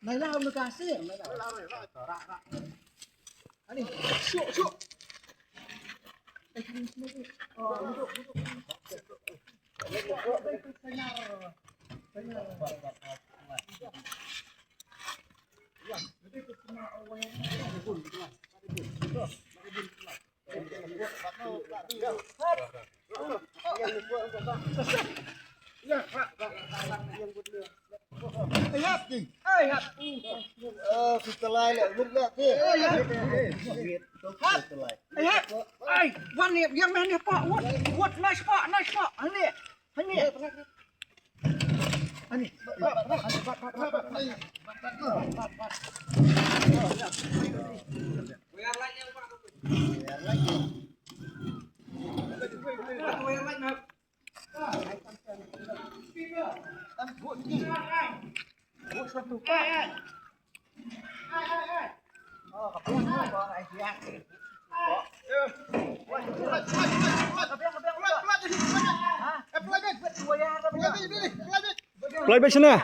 Này lao được cả xí. Anh đi, sụp. Kita lain lah, bukan tu. Ai,วันนี้ยังแม่เนี่ยปะวัดนายปะอันนี้อันนี้Play back sana.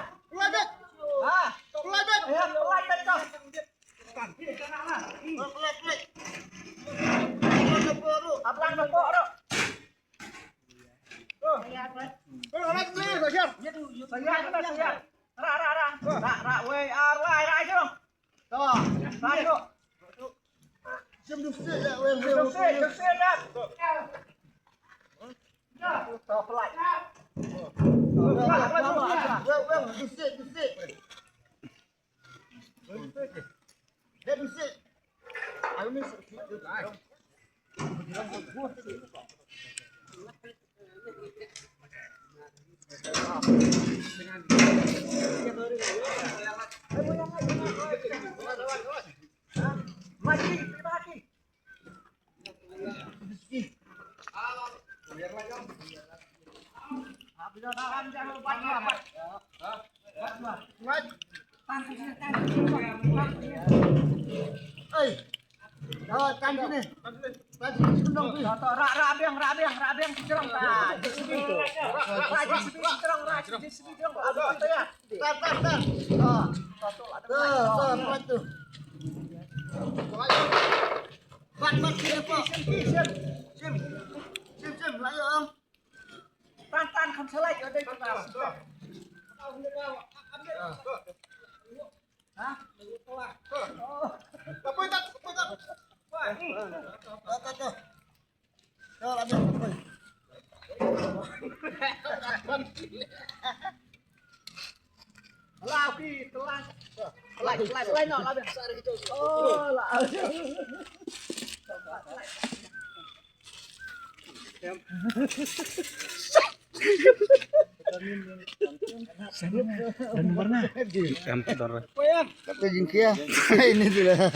Tan không selai ở đây chúng ta. Hả? Lao ki telan. Selai no lah. Oh, lah. Dan warna. Kata jingkia. Ini tu lah.